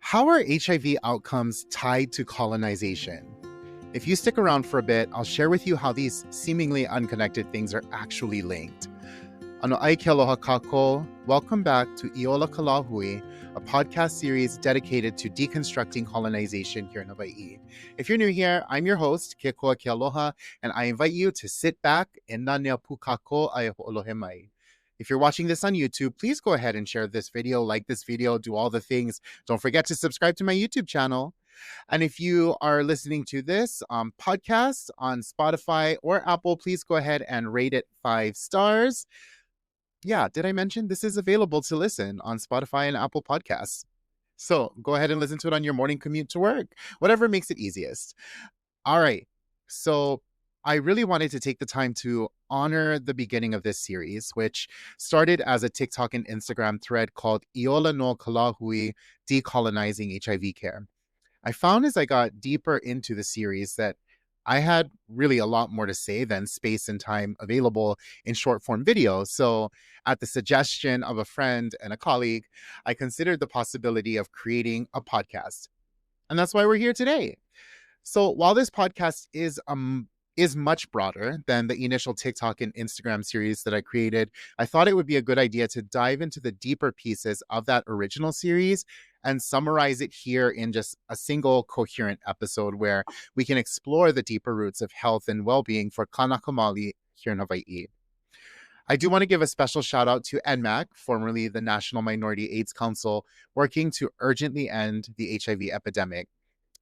How are HIV outcomes tied to colonization? If you stick around for a bit, I'll share with you how these seemingly unconnected things are actually linked. Ano ai ke aloha kako. Welcome back to Iola Kalahui, a podcast series dedicated to deconstructing colonization here in Hawaii. If you're new here, I'm your host, Ke Koa Ke Aloha, and I invite you to sit back and nanea pu kako ai ho'olohe mai. If you're watching this on YouTube, please go ahead and share this video, like this video, do all the things. Don't forget to subscribe to my YouTube channel. And if you are listening to this podcast on Spotify or Apple, please go ahead and rate it 5 stars. Yeah, did I mention this is available to listen on Spotify and Apple Podcasts? So go ahead and listen to it on your morning commute to work, whatever makes it easiest. All right. So I really wanted to take the time to honor the beginning of this series, which started as a TikTok and Instagram thread called Iola no Kalahui, Decolonizing HIV Care. I found as I got deeper into the series that I had really a lot more to say than space and time available in short form video. So, at the suggestion of a friend and a colleague, I considered the possibility of creating a podcast. And that's why we're here today. So, while this podcast is much broader than the initial TikTok and Instagram series that I created, I thought it would be a good idea to dive into the deeper pieces of that original series and summarize it here in just a single coherent episode where we can explore the deeper roots of health and well-being for Kānaka Maoli here in Hawaii. I do want to give a special shout out to NMAC, formerly the National Minority AIDS Council, working to urgently end the HIV epidemic.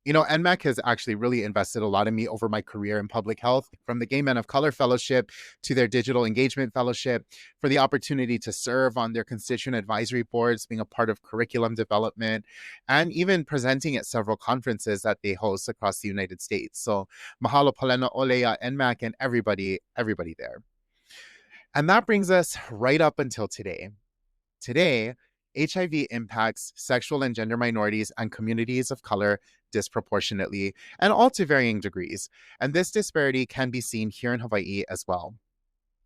You know, NMAC has actually really invested a lot in me over my career in public health, from the Gay Men of Color Fellowship to their Digital Engagement Fellowship, for the opportunity to serve on their constituent advisory boards, being a part of curriculum development, and even presenting at several conferences that they host across the United States. So mahalo palena olea NMAC and everybody there. And that brings us right up until today. Today, HIV impacts sexual and gender minorities and communities of color disproportionately, and all to varying degrees. And this disparity can be seen here in Hawaii as well.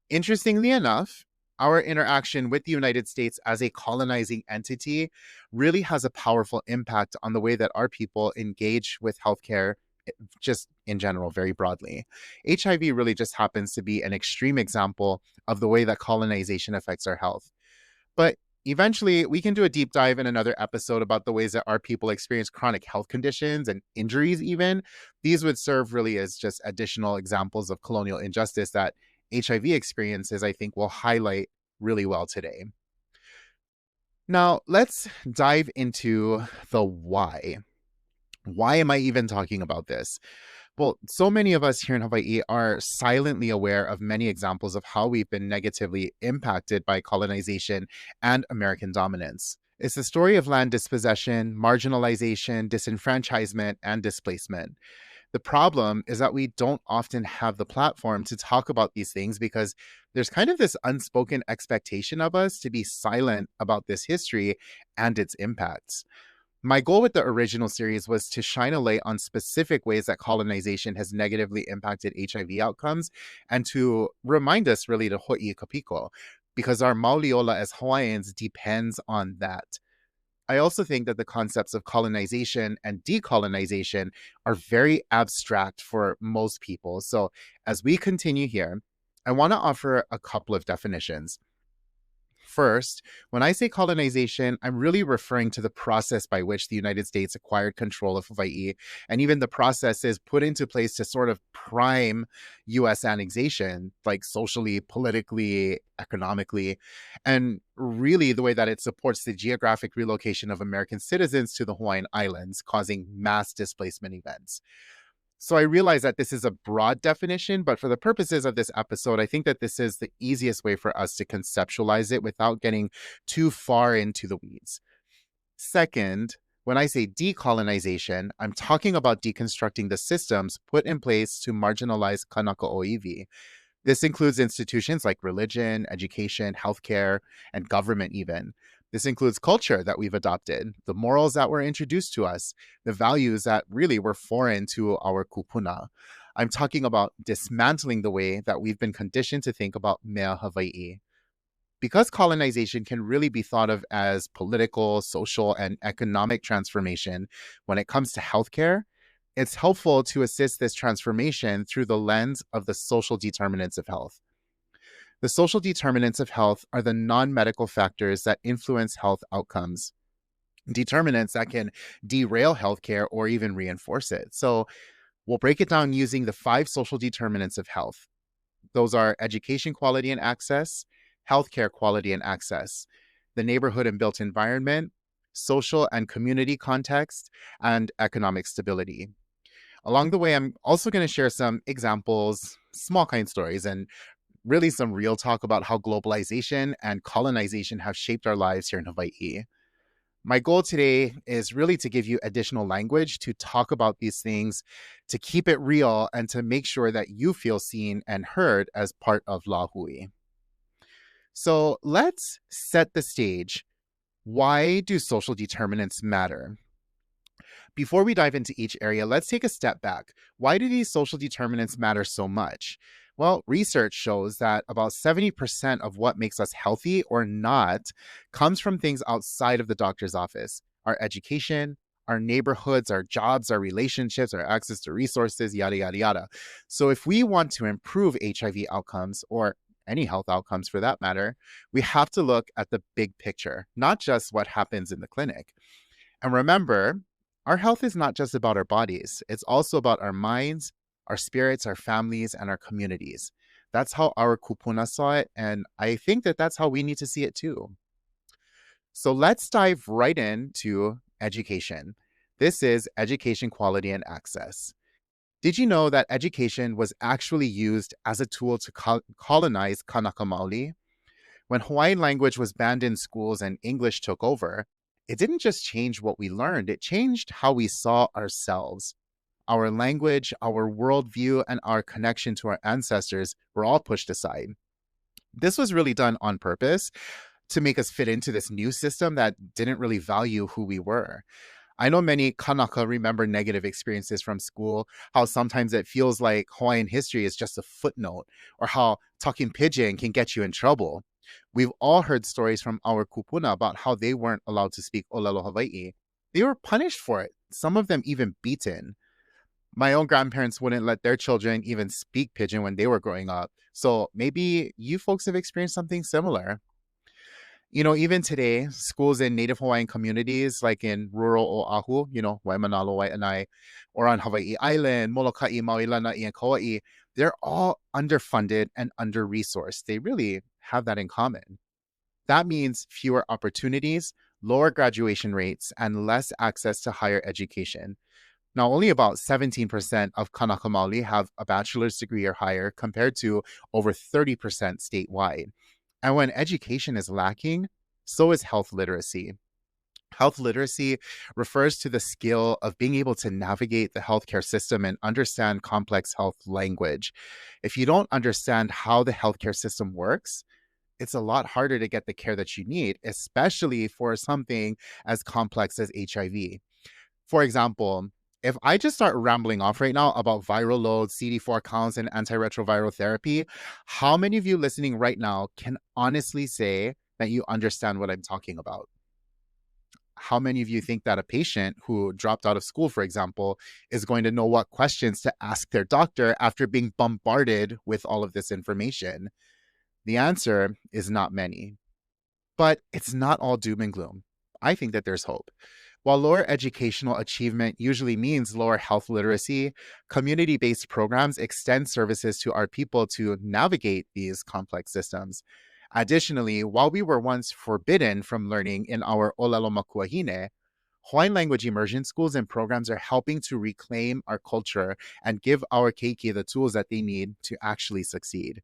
Interestingly enough, our interaction with the United States as a colonizing entity really has a powerful impact on the way that our people engage with healthcare, just in general, very broadly. HIV really just happens to be an extreme example of the way that colonization affects our health. But eventually, we can do a deep dive in another episode about the ways that our people experience chronic health conditions and injuries even. These would serve really as just additional examples of colonial injustice that HIV experiences, I think, will highlight really well today. Now, let's dive into the why. Why am I even talking about this? Well, so many of us here in Hawaii are silently aware of many examples of how we've been negatively impacted by colonization and American dominance. It's the story of land dispossession, marginalization, disenfranchisement, and displacement. The problem is that we don't often have the platform to talk about these things because there's kind of this unspoken expectation of us to be silent about this history and its impacts. My goal with the original series was to shine a light on specific ways that colonization has negatively impacted HIV outcomes and to remind us really to ho'i kapiko, because our Mauliola as Hawaiians depends on that. I also think that the concepts of colonization and decolonization are very abstract for most people. So as we continue here, I want to offer a couple of definitions. First, when I say colonization, I'm really referring to the process by which the United States acquired control of Hawaii, and even the processes put into place to sort of prime US annexation, like socially, politically, economically, and really the way that it supports the geographic relocation of American citizens to the Hawaiian Islands, causing mass displacement events. So I realize that this is a broad definition, but for the purposes of this episode, I think that this is the easiest way for us to conceptualize it without getting too far into the weeds. Second, when I say decolonization, I'm talking about deconstructing the systems put in place to marginalize Kānaka Maoli. This includes institutions like religion, education, healthcare, and government even. This includes culture that we've adopted, the morals that were introduced to us, the values that really were foreign to our kupuna. I'm talking about dismantling the way that we've been conditioned to think about mea Hawaii. Because colonization can really be thought of as political, social, and economic transformation when it comes to healthcare, it's helpful to assist this transformation through the lens of the social determinants of health. The social determinants of health are the non medical factors that influence health outcomes, determinants that can derail healthcare or even reinforce it. So, we'll break it down using the 5 social determinants of health. Those are education quality and access, healthcare quality and access, the neighborhood and built environment, social and community context, and economic stability. Along the way, I'm also going to share some examples, small kind stories, and really some real talk about how globalization and colonization have shaped our lives here in Hawaii. My goal today is really to give you additional language to talk about these things, to keep it real, and to make sure that you feel seen and heard as part of Lahui. So let's set the stage. Why do social determinants matter? Before we dive into each area, let's take a step back. Why do these social determinants matter so much? Well, research shows that about 70% of what makes us healthy or not comes from things outside of the doctor's office: our education, our neighborhoods, our jobs, our relationships, our access to resources, yada, yada, yada. So, if we want to improve HIV outcomes or any health outcomes for that matter, we have to look at the big picture, not just what happens in the clinic. And remember, our health is not just about our bodies, it's also about our minds, our spirits, our families, and our communities. That's how our kupuna saw it, and I think that that's how we need to see it too. So let's dive right into education. This is education quality and access. Did you know that education was actually used as a tool to colonize Kānaka Maoli? When Hawaiian language was banned in schools and English took over, it didn't just change what we learned, it changed how we saw ourselves. Our language, our worldview, and our connection to our ancestors were all pushed aside. This was really done on purpose to make us fit into this new system that didn't really value who we were. I know many Kanaka remember negative experiences from school, how sometimes it feels like Hawaiian history is just a footnote, or how talking pidgin can get you in trouble. We've all heard stories from our kupuna about how they weren't allowed to speak Olelo Hawaii. They were punished for it, some of them even beaten. My own grandparents wouldn't let their children even speak pidgin when they were growing up. So maybe you folks have experienced something similar. You know, even today, schools in Native Hawaiian communities, like in rural Oahu, Waimanalo, Waianae, or on Hawaii Island, Molokai, Maui, Lanai, and Kauai, they're all underfunded and under-resourced. They really have that in common. That means fewer opportunities, lower graduation rates, and less access to higher education. Now, only about 17% of Kānaka Maoli have a bachelor's degree or higher, compared to over 30% statewide. And when education is lacking, so is health literacy. Health literacy refers to the skill of being able to navigate the healthcare system and understand complex health language. If you don't understand how the healthcare system works, it's a lot harder to get the care that you need, especially for something as complex as HIV. For example, if I just start rambling off right now about viral loads, CD4 counts, and antiretroviral therapy, how many of you listening right now can honestly say that you understand what I'm talking about? How many of you think that a patient who dropped out of school, for example, is going to know what questions to ask their doctor after being bombarded with all of this information? The answer is not many. But it's not all doom and gloom. I think that there's hope. While lower educational achievement usually means lower health literacy, community-based programs extend services to our people to navigate these complex systems. Additionally, while we were once forbidden from learning in our Olelo Makuahine, Hawaiian language immersion schools and programs are helping to reclaim our culture and give our keiki the tools that they need to actually succeed.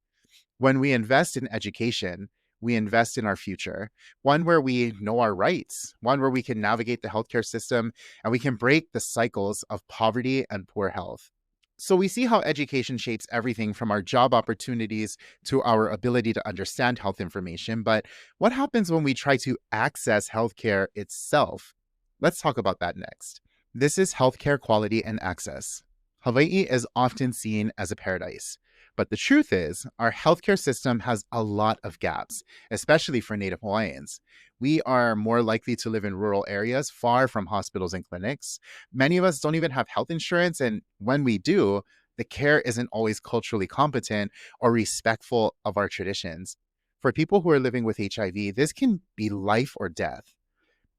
When we invest in education, we invest in our future, one where we know our rights, one where we can navigate the healthcare system, and we can break the cycles of poverty and poor health. So we see how education shapes everything from our job opportunities to our ability to understand health information. But what happens when we try to access healthcare itself? Let's talk about that next. This is healthcare quality and access. Hawaii is often seen as a paradise. But the truth is, our healthcare system has a lot of gaps, especially for Native Hawaiians. We are more likely to live in rural areas far from hospitals and clinics. Many of us don't even have health insurance, and when we do, the care isn't always culturally competent or respectful of our traditions. For people who are living with HIV, this can be life or death.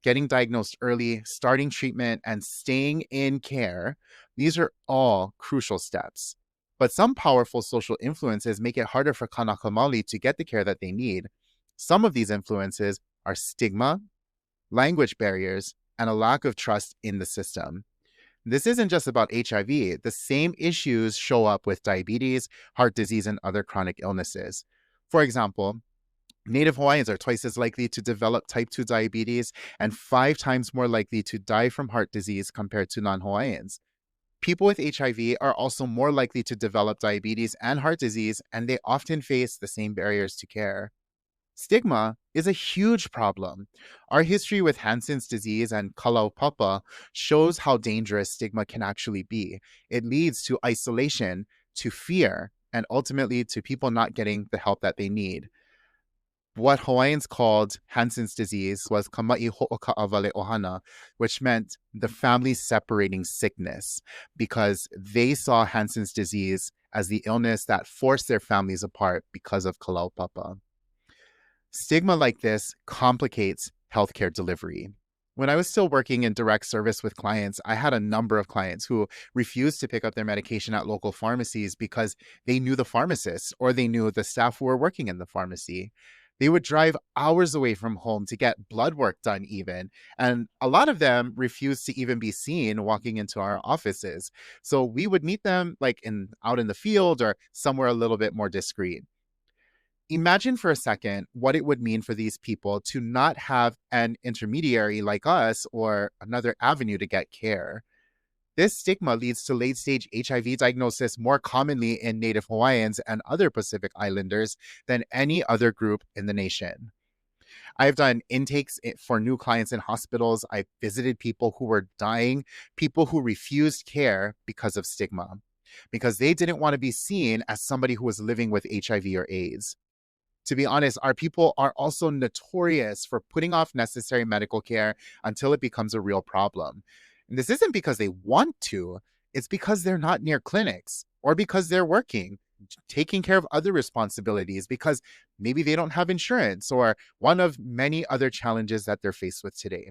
Getting diagnosed early, starting treatment, and staying in care, these are all crucial steps. But some powerful social influences make it harder for Kānaka Maoli to get the care that they need. Some of these influences are stigma, language barriers, and a lack of trust in the system. This isn't just about HIV. The same issues show up with diabetes, heart disease, and other chronic illnesses. For example, Native Hawaiians are twice as likely to develop type 2 diabetes and 5 times more likely to die from heart disease compared to non Hawaiians. People with HIV are also more likely to develop diabetes and heart disease, and they often face the same barriers to care. Stigma is a huge problem. Our history with Hansen's disease and kalaupapa shows how dangerous stigma can actually be. It leads to isolation, to fear, and ultimately to people not getting the help that they need. What Hawaiians called Hansen's disease was kama'i ho'oka'awale ohana, which meant the family separating sickness, because they saw Hansen's disease as the illness that forced their families apart because of kalaupapa. Stigma like this complicates healthcare delivery. When I was still working in direct service with clients, I had a number of clients who refused to pick up their medication at local pharmacies because they knew the pharmacists or they knew the staff who were working in the pharmacy. They would drive hours away from home to get blood work done, even. And a lot of them refused to even be seen walking into our offices. So we would meet them like out in the field or somewhere a little bit more discreet. Imagine for a second what it would mean for these people to not have an intermediary like us or another avenue to get care. This stigma leads to late stage HIV diagnosis more commonly in Native Hawaiians and other Pacific Islanders than any other group in the nation. I've done intakes for new clients in hospitals. I've visited people who were dying, people who refused care because of stigma, because they didn't want to be seen as somebody who was living with HIV or AIDS. To be honest, our people are also notorious for putting off necessary medical care until it becomes a real problem. And this isn't because they want to, it's because they're not near clinics or because they're working, taking care of other responsibilities, because maybe they don't have insurance or one of many other challenges that they're faced with today.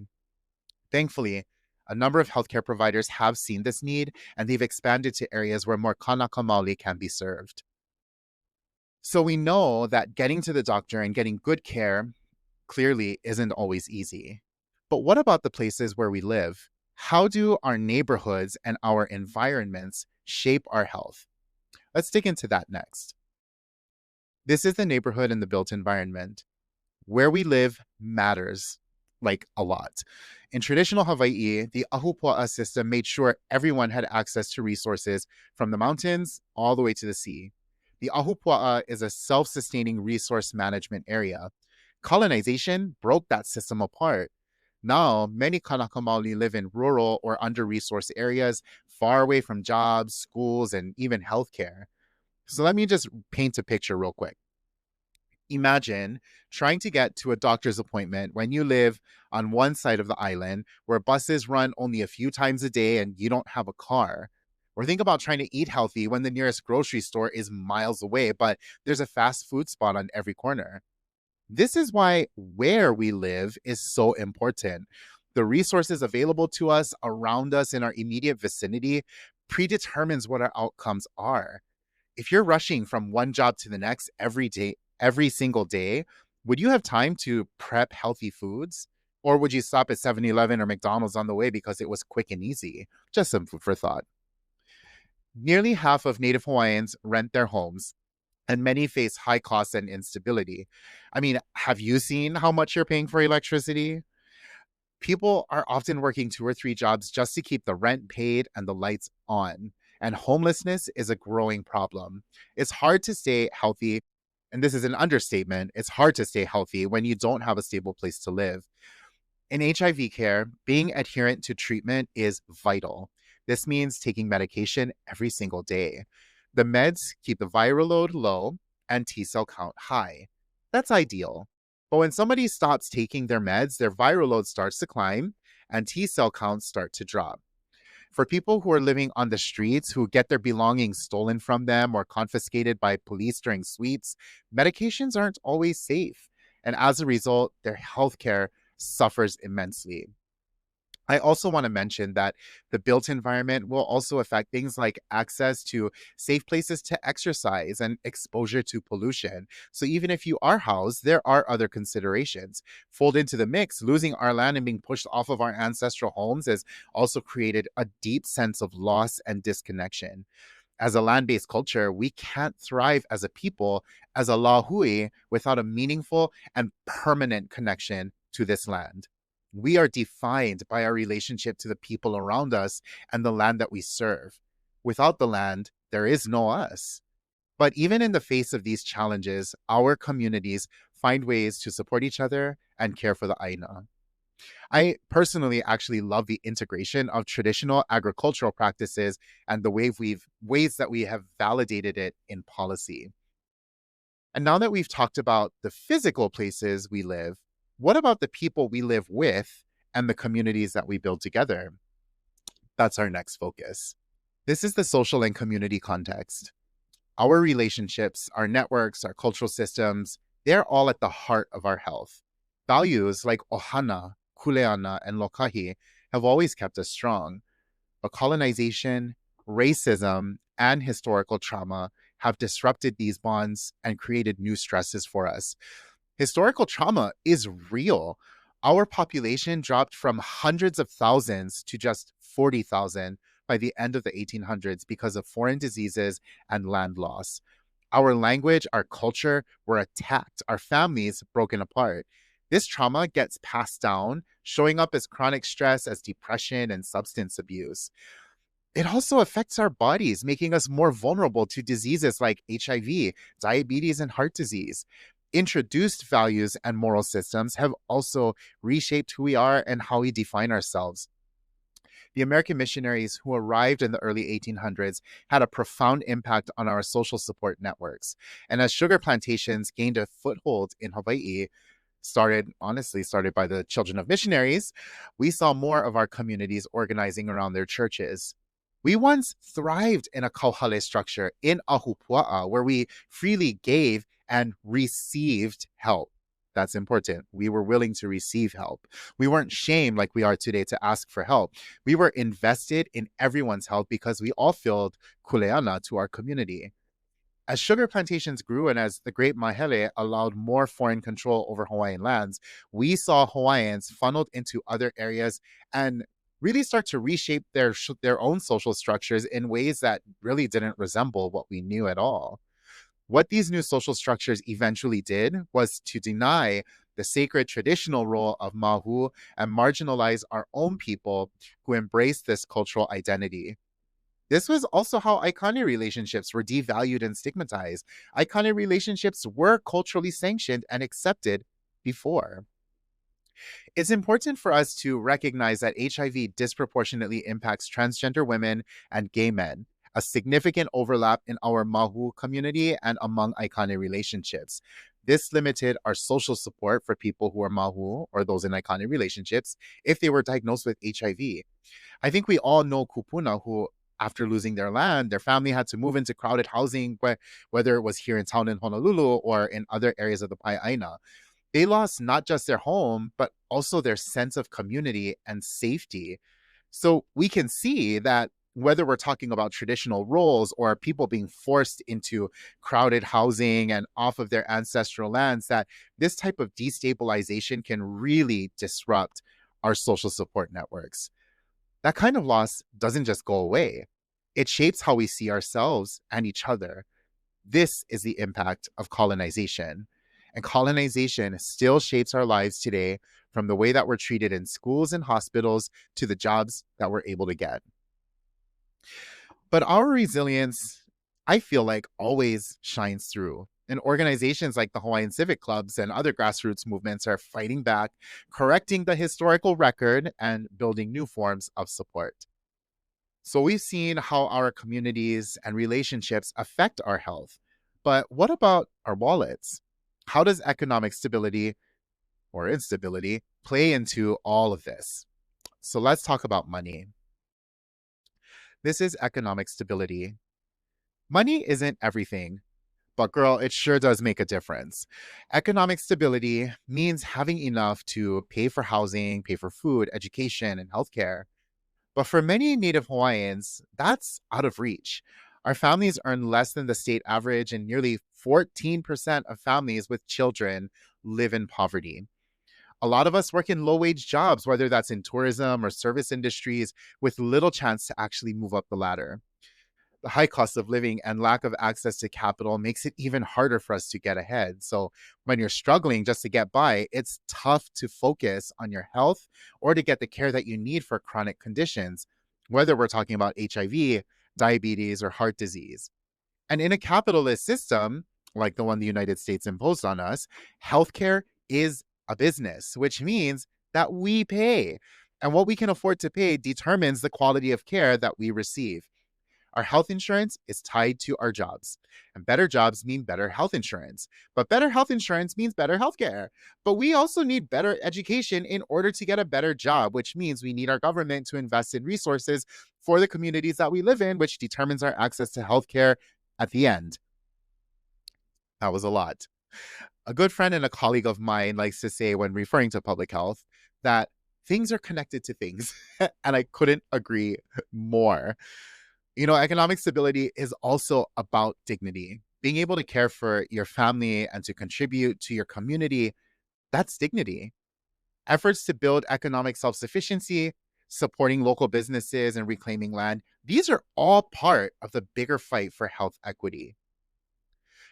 Thankfully, a number of healthcare providers have seen this need and they've expanded to areas where more Kānaka Maoli can be served. So we know that getting to the doctor and getting good care clearly isn't always easy. But what about the places where we live? How do our neighborhoods and our environments shape our health? Let's dig into that next. This is the neighborhood and the built environment. Where we live matters, like a lot. In traditional Hawaii, the ahupua'a system made sure everyone had access to resources from the mountains all the way to the sea. The ahupua'a is a self-sustaining resource management area. Colonization broke that system apart. Now, many Kānaka Maoli live in rural or under-resourced areas, far away from jobs, schools, and even healthcare. So let me just paint a picture real quick. Imagine trying to get to a doctor's appointment when you live on one side of the island where buses run only a few times a day and you don't have a car. Or think about trying to eat healthy when the nearest grocery store is miles away, but there's a fast food spot on every corner. This is why where we live is so important. The resources available to us around us in our immediate vicinity predetermines what our outcomes are. If you're rushing from one job to the next every day, every single day, would you have time to prep healthy foods? Or would you stop at 7-Eleven or McDonald's on the way because it was quick and easy? Just some food for thought. Nearly half of Native Hawaiians rent their homes, and many face high costs and instability. I mean, have you seen how much you're paying for electricity? People are often working 2 or 3 jobs just to keep the rent paid and the lights on. And homelessness is a growing problem. It's hard to stay healthy, and this is an understatement. It's hard to stay healthy when you don't have a stable place to live. In HIV care, being adherent to treatment is vital. This means taking medication every single day. The meds keep the viral load low and T cell count high. That's ideal. But when somebody stops taking their meds, their viral load starts to climb and T cell counts start to drop. For people who are living on the streets, who get their belongings stolen from them or confiscated by police during sweeps, medications aren't always safe. And as a result, their healthcare suffers immensely. I also want to mention that the built environment will also affect things like access to safe places to exercise and exposure to pollution. So even if you are housed, there are other considerations. Fold into the mix, losing our land and being pushed off of our ancestral homes has also created a deep sense of loss and disconnection. As a land-based culture, we can't thrive as a people, as a lahui, without a meaningful and permanent connection to this land. We are defined by our relationship to the people around us and the land that we serve. Without the land, there is no us. But even in the face of these challenges, our communities find ways to support each other and care for the Aina. I personally actually love the integration of traditional agricultural practices and the ways that we have validated it in policy. And now that we've talked about the physical places we live, what about the people we live with and the communities that we build together? That's our next focus. This is the social and community context. Our relationships, our networks, our cultural systems, they're all at the heart of our health. Values like ohana, kuleana, and lokahi have always kept us strong. But colonization, racism, and historical trauma have disrupted these bonds and created new stresses for us. Historical trauma is real. Our population dropped from hundreds of thousands to just 40,000 by the end of the 1800s because of foreign diseases and land loss. Our language, our culture were attacked, our families broken apart. This trauma gets passed down, showing up as chronic stress, as depression, and substance abuse. It also affects our bodies, making us more vulnerable to diseases like HIV, diabetes, and heart disease. Introduced values and moral systems have also reshaped who we are and how we define ourselves. The American missionaries who arrived in the early 1800s had a profound impact on our social support networks. And as sugar plantations gained a foothold in Hawaii, started by the children of missionaries, we saw more of our communities organizing around their churches. We once thrived in a kauhale structure in Ahupua'a, where we freely gave and received help. That's important. We were willing to receive help. We weren't shamed like we are today to ask for help. We were invested in everyone's health because we all filled kuleana to our community. As sugar plantations grew and as the Great Mahele allowed more foreign control over Hawaiian lands, we saw Hawaiians funneled into other areas and really start to reshape their own social structures in ways that really didn't resemble what we knew at all. What these new social structures eventually did was to deny the sacred traditional role of mahu and marginalize our own people who embraced this cultural identity. This was also how Aikane relationships were devalued and stigmatized. Aikane relationships were culturally sanctioned and accepted before. It's important for us to recognize that HIV disproportionately impacts transgender women and gay men, a significant overlap in our Mahu community and among Aikane relationships. This limited our social support for people who are Mahu or those in Aikane relationships if they were diagnosed with HIV. I think we all know kupuna who, after losing their land, their family had to move into crowded housing, whether it was here in town in Honolulu or in other areas of the Pai'aina. They lost not just their home, but also their sense of community and safety. So we can see that whether we're talking about traditional roles or people being forced into crowded housing and off of their ancestral lands, that this type of destabilization can really disrupt our social support networks. That kind of loss doesn't just go away. It shapes how we see ourselves and each other. This is the impact of colonization. And colonization still shapes our lives today, from the way that we're treated in schools and hospitals to the jobs that we're able to get. But our resilience, I feel like, always shines through. And organizations like the Hawaiian Civic Clubs and other grassroots movements are fighting back, correcting the historical record, and building new forms of support. So we've seen how our communities and relationships affect our health. But what about our wallets? How does economic stability or instability play into all of this? So let's talk about money. This is economic stability. Money isn't everything, but girl, it sure does make a difference. Economic stability means having enough to pay for housing, pay for food, education, and healthcare. But for many Native Hawaiians, that's out of reach. Our families earn less than the state average, and nearly 14% of families with children live in poverty. A lot of us work in low wage jobs, whether that's in tourism or service industries, with little chance to actually move up the ladder. The high cost of living and lack of access to capital makes it even harder for us to get ahead. So, when you're struggling just to get by, it's tough to focus on your health or to get the care that you need for chronic conditions, whether we're talking about HIV, diabetes, or heart disease. And in a capitalist system, like the one the United States imposed on us, healthcare is a business, which means that we pay. And what we can afford to pay determines the quality of care that we receive. Our health insurance is tied to our jobs, and better jobs mean better health insurance. But better health insurance means better healthcare. But we also need better education in order to get a better job, which means we need our government to invest in resources for the communities that we live in, which determines our access to healthcare at the end. That was a lot. A good friend and a colleague of mine likes to say, when referring to public health, that things are connected to things. And I couldn't agree more. Economic stability is also about dignity. Being able to care for your family and to contribute to your community, that's dignity. Efforts to build economic self sufficiency, supporting local businesses, and reclaiming land, these are all part of the bigger fight for health equity.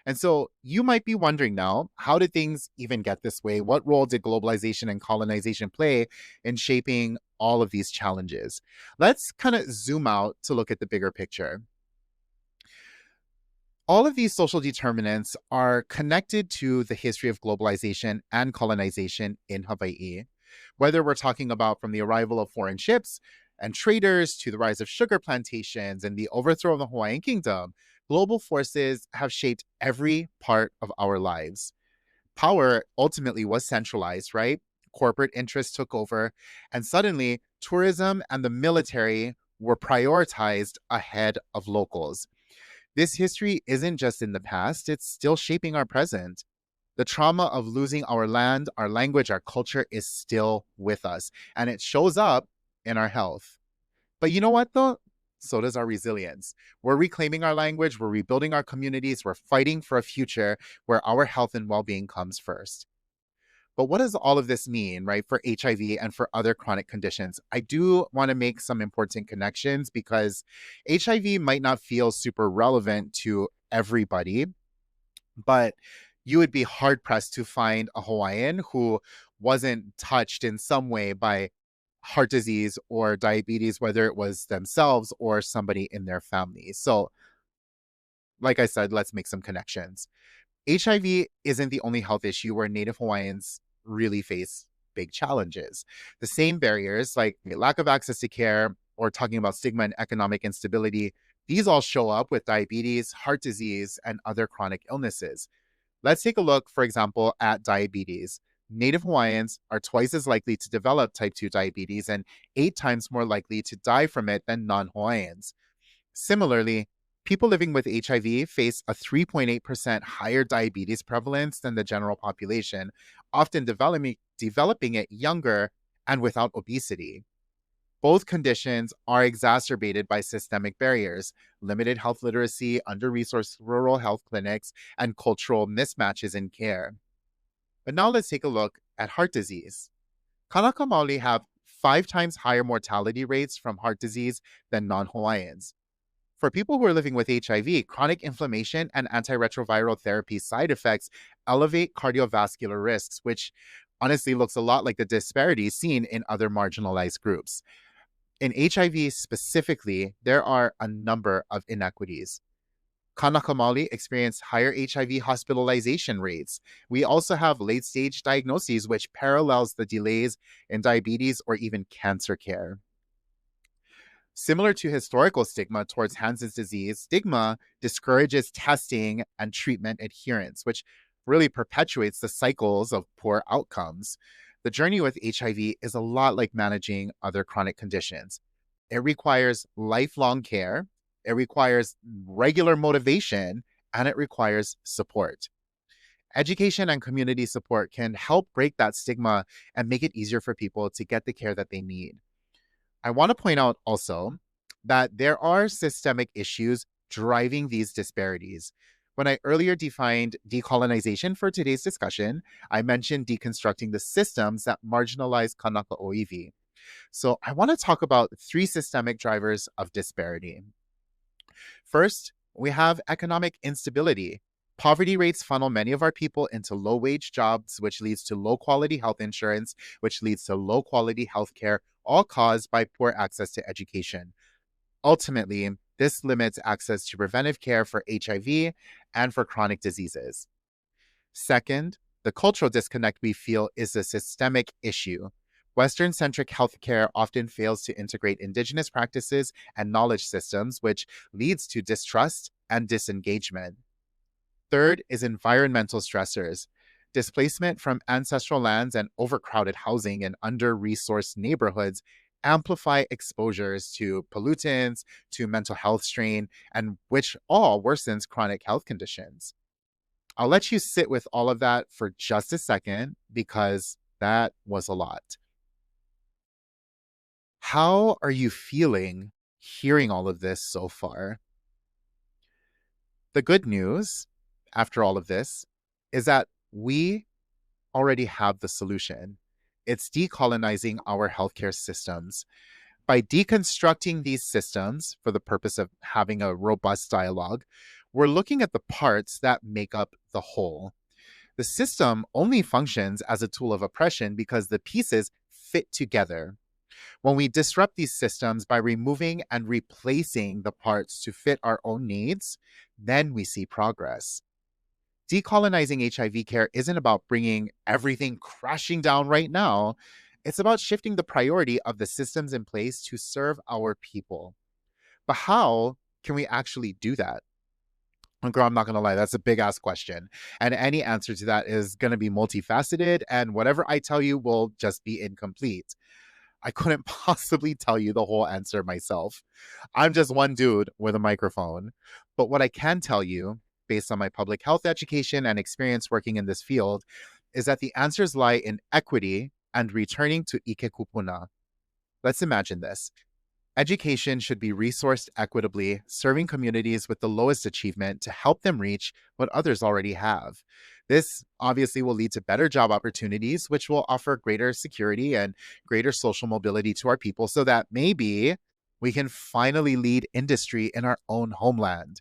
And so you might be wondering now, how did things even get this way? What role did globalization and colonization play in shaping all of these challenges? Let's kind of zoom out to look at the bigger picture. All of these social determinants are connected to the history of globalization and colonization in Hawaii. Whether we're talking about from the arrival of foreign ships and traders to the rise of sugar plantations and the overthrow of the Hawaiian kingdom, global forces have shaped every part of our lives. Power ultimately was centralized, right? Corporate interests took over, and suddenly tourism and the military were prioritized ahead of locals. This history isn't just in the past, it's still shaping our present. The trauma of losing our land, our language, our culture is still with us, and it shows up in our health. But you know what, though? So does our resilience. We're reclaiming our language, we're rebuilding our communities, we're fighting for a future where our health and well being comes first. But what does all of this mean, right, for HIV and for other chronic conditions? I do want to make some important connections because HIV might not feel super relevant to everybody, but you would be hard pressed to find a Hawaiian who wasn't touched in some way by heart disease or diabetes, whether it was themselves or somebody in their family. So, like I said, let's make some connections. HIV isn't the only health issue where Native Hawaiians really face big challenges. The same barriers, like lack of access to care or talking about stigma and economic instability, these all show up with diabetes, heart disease, and other chronic illnesses. Let's take a look, for example, at diabetes. Native Hawaiians are twice as likely to develop type 2 diabetes and 8 times more likely to die from it than non Hawaiians. Similarly, people living with HIV face a 3.8% higher diabetes prevalence than the general population, often developing it younger and without obesity. Both conditions are exacerbated by systemic barriers, limited health literacy, under resourced rural health clinics, and cultural mismatches in care. But now let's take a look at heart disease. Kānaka Maoli have 5 times higher mortality rates from heart disease than non Hawaiians. For people who are living with HIV, chronic inflammation and antiretroviral therapy side effects elevate cardiovascular risks, which honestly looks a lot like the disparities seen in other marginalized groups. In HIV specifically, there are a number of inequities. Kānaka Maoli experienced higher HIV hospitalization rates. We also have late stage diagnoses, which parallels the delays in diabetes or even cancer care. Similar to historical stigma towards Hansen's disease, stigma discourages testing and treatment adherence, which really perpetuates the cycles of poor outcomes. The journey with HIV is a lot like managing other chronic conditions. It requires lifelong care, it requires regular motivation, and it requires support. Education and community support can help break that stigma and make it easier for people to get the care that they need. I want to point out also that there are systemic issues driving these disparities. When I earlier defined decolonization for today's discussion, I mentioned deconstructing the systems that marginalize Kānaka Maoli. So I want to talk about three systemic drivers of disparity. First, we have economic instability. Poverty rates funnel many of our people into low-wage jobs, which leads to low-quality health insurance, which leads to low-quality healthcare, all caused by poor access to education. Ultimately, this limits access to preventive care for HIV and for chronic diseases. Second, the cultural disconnect we feel is a systemic issue. Western-centric healthcare often fails to integrate indigenous practices and knowledge systems, which leads to distrust and disengagement. Third is environmental stressors. Displacement from ancestral lands and overcrowded housing in under-resourced neighborhoods amplify exposures to pollutants, to mental health strain, and which all worsens chronic health conditions. I'll let you sit with all of that for just a second because that was a lot. How are you feeling hearing all of this so far? The good news, after all of this, is that we already have the solution. It's decolonizing our healthcare systems. By deconstructing these systems for the purpose of having a robust dialogue, we're looking at the parts that make up the whole. The system only functions as a tool of oppression because the pieces fit together. When we disrupt these systems by removing and replacing the parts to fit our own needs, then we see progress. Decolonizing HIV care isn't about bringing everything crashing down right now. It's about shifting the priority of the systems in place to serve our people. But how can we actually do that? And girl, I'm not going to lie, that's a big ass question. And any answer to that is going to be multifaceted, and whatever I tell you will just be incomplete. I couldn't possibly tell you the whole answer myself. I'm just one dude with a microphone. But what I can tell you, based on my public health education and experience working in this field, is that the answers lie in equity and returning to ike kupuna. Let's imagine this. Education should be resourced equitably, serving communities with the lowest achievement to help them reach what others already have. This obviously will lead to better job opportunities, which will offer greater security and greater social mobility to our people so that maybe we can finally lead industry in our own homeland.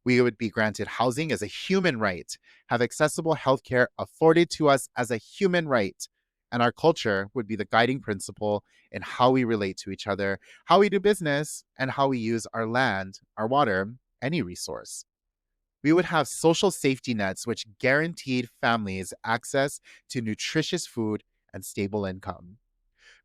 We would be granted housing as a human right, have accessible healthcare afforded to us as a human right, and our culture would be the guiding principle in how we relate to each other, how we do business, and how we use our land, our water, any resource. We would have social safety nets which guaranteed families access to nutritious food and stable income.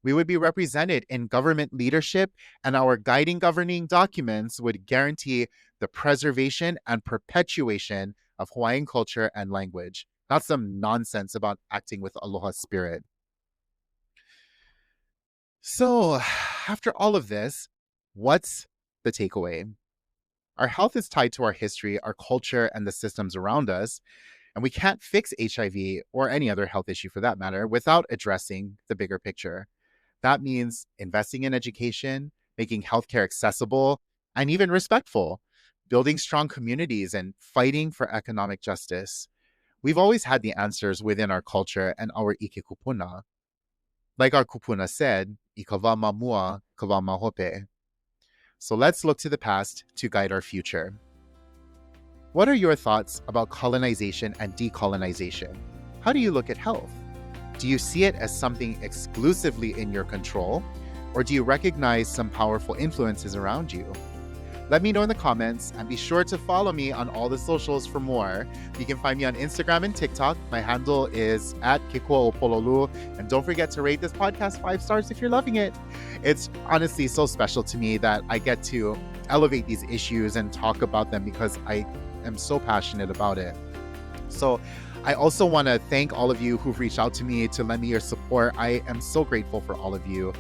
We would be represented in government leadership, and our guiding governing documents would guarantee the preservation and perpetuation of Hawaiian culture and language, not some nonsense about acting with aloha spirit. So, after all of this, what's the takeaway? Our health is tied to our history, our culture, and the systems around us, and we can't fix HIV or any other health issue for that matter without addressing the bigger picture. That means investing in education, making healthcare accessible, and even respectful, building strong communities, and fighting for economic justice. We've always had the answers within our culture and our ike kupuna. Like our kupuna said, "Ikawa mamua, kawa mahope." So let's look to the past to guide our future. What are your thoughts about colonization and decolonization? How do you look at health? Do you see it as something exclusively in your control, or do you recognize some powerful influences around you? Let me know in the comments, and be sure to follow me on all the socials for more. You can find me on Instagram and TikTok. My handle is @kikuaopololu. And don't forget to rate this podcast 5 stars if you're loving it. It's honestly so special to me that I get to elevate these issues and talk about them because I am so passionate about it. So I also want to thank all of you who've reached out to me to lend me your support. I am so grateful for all of you,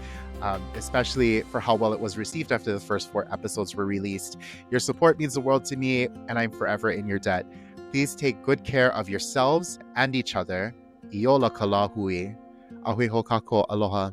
especially for how well it was received after the first 4 episodes were released. Your support means the world to me, and I'm forever in your debt. Please take good care of yourselves and each other. Iola ka la hui. Ahui ho kako aloha.